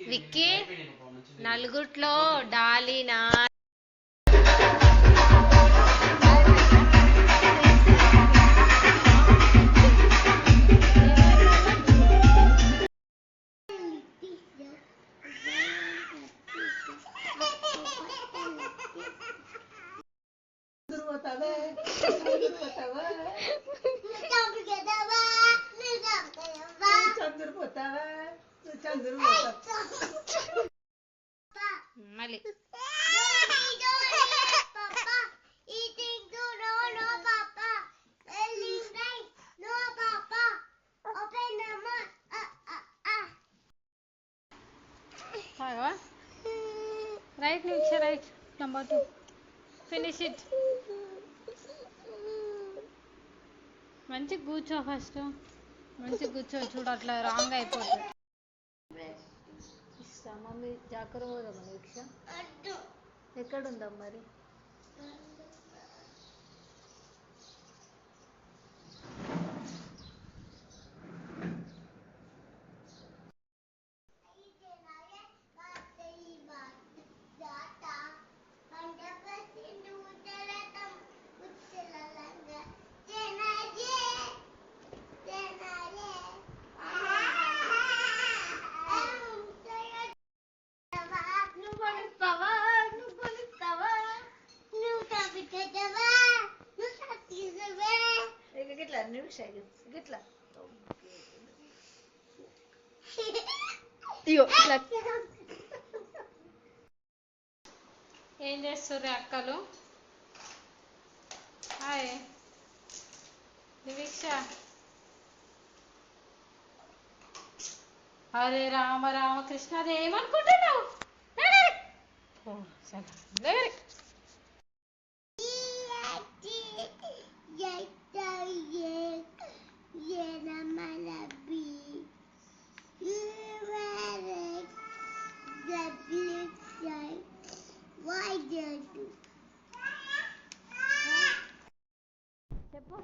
విక్కీ నలుగుట్లో డాలీనా మళ్ళీ రైట్ నుంచి right number 2 finish it మంచి కూర్చో ఫస్ట్ మంచి కూర్చో చూడు అట్లా రాంగ్ అయిపోతుంది మమ్మీ జాగ్రత్త పోదామా దీక్ష ఎక్కడుందాం మరి ఏం చేస్తారు అక్కలు హాయ్ దీక్ష హరే రామ రామకృష్ణ అది ఏమనుకుంటున్నావు చెప్పు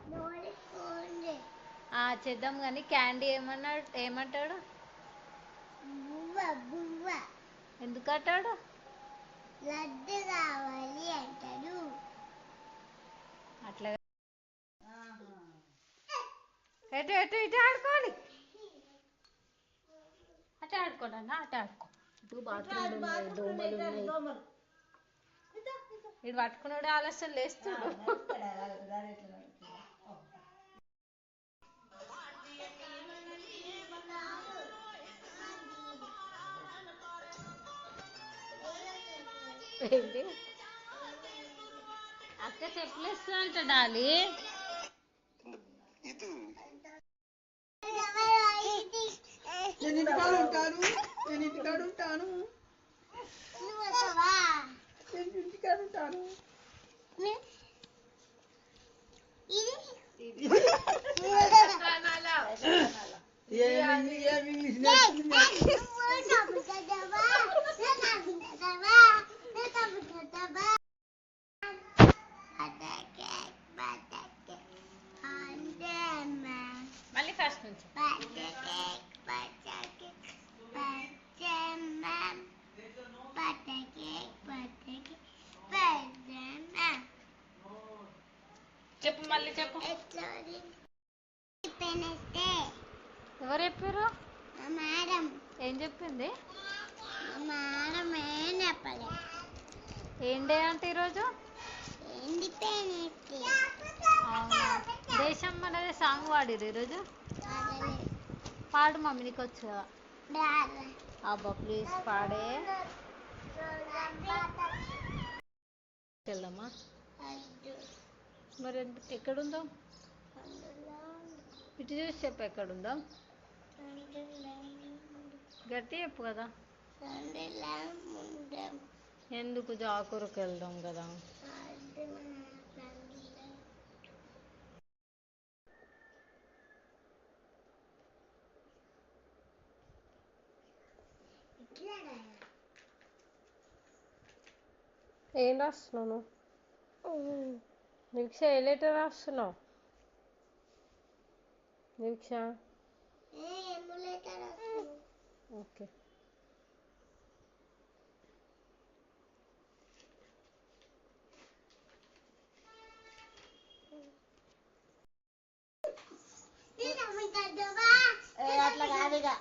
చేద్దాం కానీ క్యాండీ ఏమంటాడు ఎందుకు అంటాడు లడ్డు కావాలి అంటాడు అట్లా ఎటు ఎటు ఇటు ఆడుకోవాలి అటే ఆడుకోనన్నా అటే ఆడుకో ఇటు బాత్రూమ్ దోమలు ఉన్నాయి ఇది పట్టుకున్నాడు ఆలస్యం లేస్తాడు ఏంటి అక్క చెప్పలేస్తా అంట డాలి నేను ఇంటికాడ ఉంటాను నేను ఇంటికాడ ఉంటాను మళ్ళీ ఫస్ట్ నుంచి చెప్పు మళ్ళీ చెప్పు ఎవరు చెప్పారు మేడం ఏం చెప్పింది మేడం ఏం చెప్పలే ఏం డే అంటే ఈరోజు అవునా దేశం మనది సాంగ్ పాడిరు ఈరోజు పాడు మమ్మీ నీకు వచ్చు కదా అబ్బా ప్లీజ్ పాడే వెళ్దామా మరి ఎక్కడుందాం ఇటు చూసి చెప్పు ఎక్కడుందాం గట్టి చెప్పు కదా ఎందుకు జాకూరుకు వెళ్దాం కదా ఏం రాస్తున్నాను నిరీక్ష ఏ లెటర్ రాస్తున్నావు? నిరీక్ష ఓకే. అట్లా కాదుగా,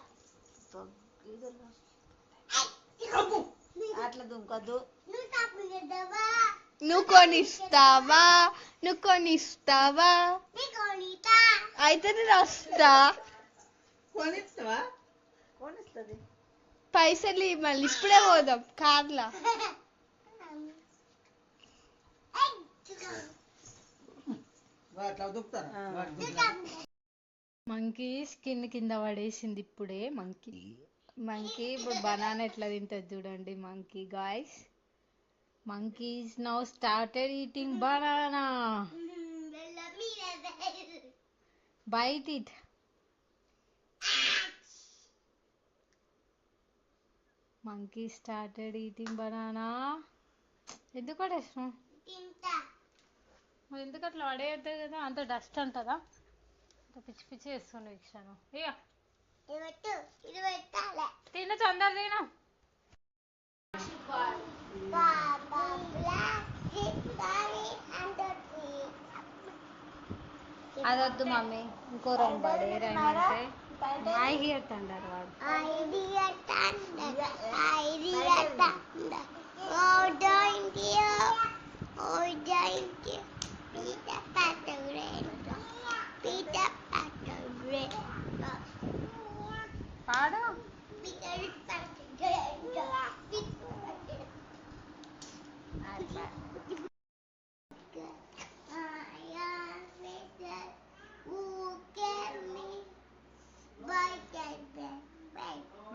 అట్లా దుంకొద్దు. నువ్వు కొనిస్తావా? నువ్వు కొనిస్తావా? అయితే నేను వస్తా. కొనిస్తావా? కొనిస్తుంది. పైసలు మళ్ళీ ఇప్పుడే పోదాం కార్లా. మంకీ స్కిన్ కింద పడేసింది ఇప్పుడే. మంకీ ఇప్పుడు బనానా ఎట్లా తింటుంది చూడండి. Monkey guys, monkey is now started eating banana. Bite it. Monkey started eating banana. ఎందుకు పడేసినావు? ఎందుకు అట్లా పడేయద్దు కదా, అంత డస్ట్ అంటదా? పిచ్చి పిచ్చి చేస్తుండే ఇచ్చాను. ఇక తిన తొందర తిను. అదొద్దు మమ్మీ, ఇంకో రెండు పడేయమంటే ఐడియా తండారు వాడు. పాడు.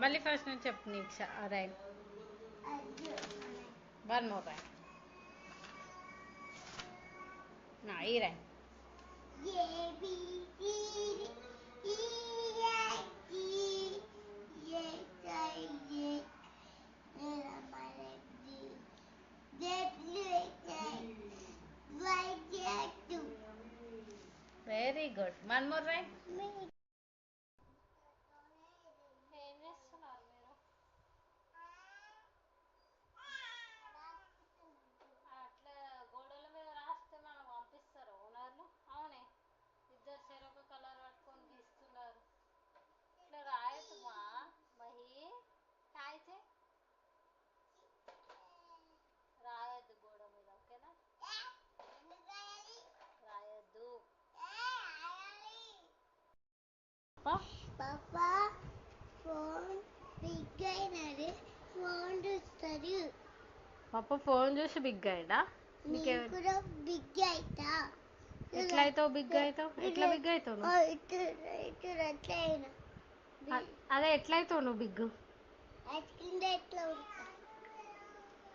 మళ్ళీ ఫస్ట్ నుంచి చెప్పు Neeksha. Right, one more right. ఈ right. Very good. One more right. ఏం చేస్తున్నారు మీరు? అట్లా గోడల మీద రాస్తే మనం పంపిస్తారు ఓనర్లు. అవునే, ఇద్దరు చెరొక కలర్ పట్టుకొని గీస్తున్నారు. ఇట్లా రాయొద్దు మా మహి, కాయచే రాయొద్దు గోడ మీద, ఓకేనా? రాయొద్దు. పాపా ఫోన్ బిగ్ అయినది, ఫోన్ చూస్తారు. పాప ఫోన్ చూసి బిగ్ అయ్యా? కూడా బిగ్ అవుతా. ఎట్లా అవుతావు? బిగ్ అవుతావు? ఎట్లా బిగ్ అవుతావు నువ్వు? అదే ఎట్లా అవుతావు నువ్వు బిగ్?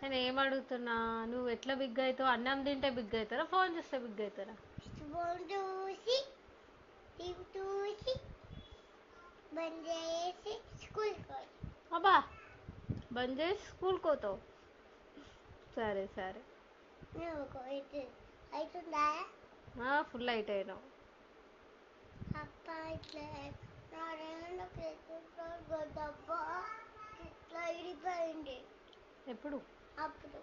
నేను ఏం అడుగుతున్నా, నువ్వు ఎట్లా బిగ్ అవుతావు? అన్నం తింటే బిగ్ అవుతారా, ఫోన్ చూస్తే బిగ్ అవుతారా? ఫోన్ చూసి బంద్ చేసి స్కూల్కి పోయి. అబ్బా, బంద్ చేసి స్కూల్కి పోతావు? సరే సరే. అవుతుందా? ఫుల్ లైట్ అయినావు. అప్ప ఇట్లా ఇట్లా ఇడిపోయింది. ఎప్పుడు? అప్పుడు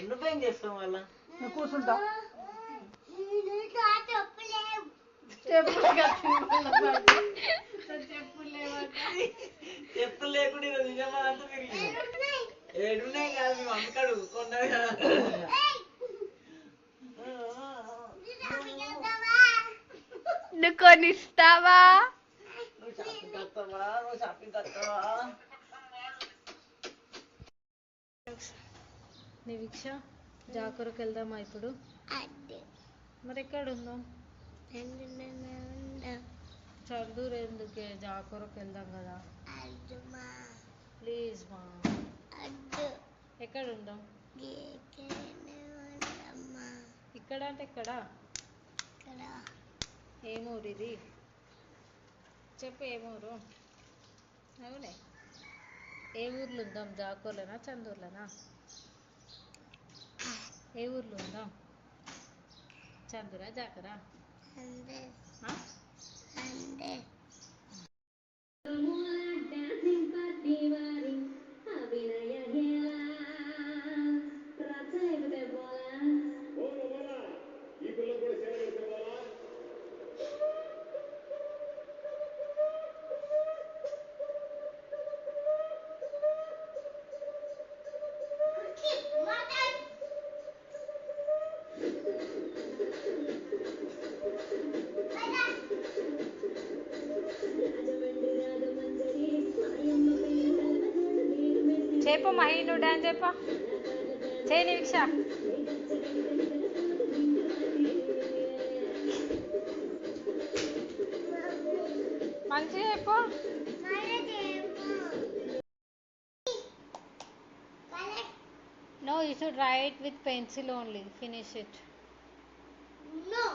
నువ్వేం చేస్తావు మళ్ళా? కూర్చుంటా. చెప్పులు లేకుండా నిజమా అంతా ఏడున్నాయి కాదు, మేము అమ్మకాడు కొన్నది కదా. నువ్వు కొనిస్తావా? నువ్వు షాపింగ్ వస్తావా? నువ్వు షాపింగ్ వస్తావా? నిరీక్ష, జాకూరకు వెళ్దామా ఇప్పుడు? మరి ఎక్కడ ఉందాం? చందూరు ఎందుకే, జాకూరకు వెళ్దాం కదా. ప్లీజ్ మా. ఎక్కడ ఉందాం? ఇక్కడ అంటే ఎక్కడ? ఏ ఊరు ఇది? చెప్పు ఏ ఊరు? అవునే, ఏ ఊర్లో ఉందాం? జాకూర్లోనా చందూర్లోనా? ఏ ఊర్లో ఉందాం? చందూరా జాకరా? ఆ? చెప్పు మహి, నువ్వు డాన్స్ చెప్ప. చేయి నిరీక్ష. మంచిగా చెప్పు. No, you should write with pencil only. Finish it. No.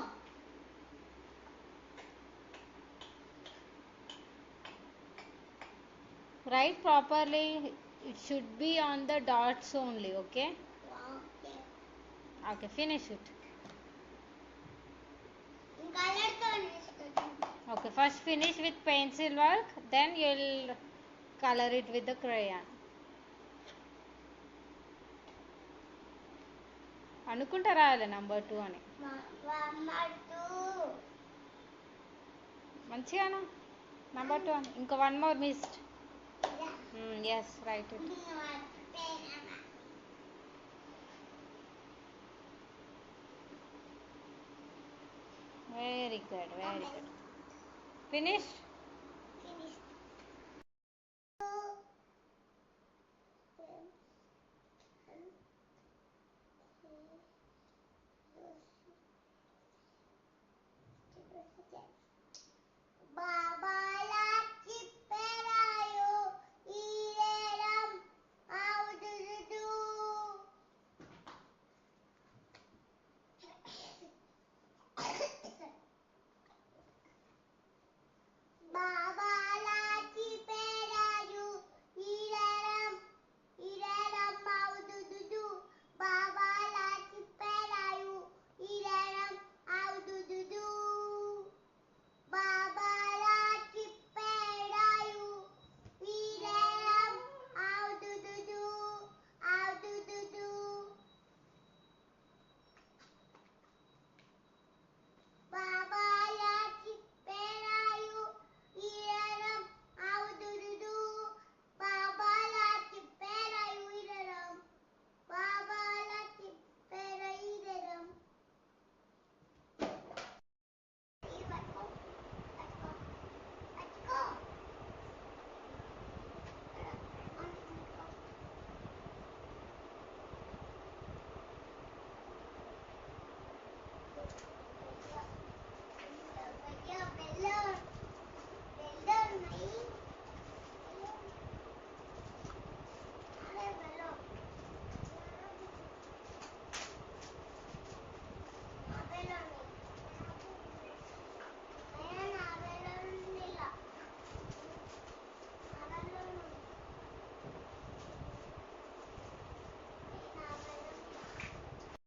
Write properly. It should be on the dots only, okay? Okay. Okay, finish it. Color tone. Okay, first finish with pencil work, then you'll color it with the crayon. అనుకుంటా రాయాలి number 2 అని. మంచిగానా? Number 2 అని. ఇంకా 1 more missed. Yes, write it. Very good, very good. Finished? Finished.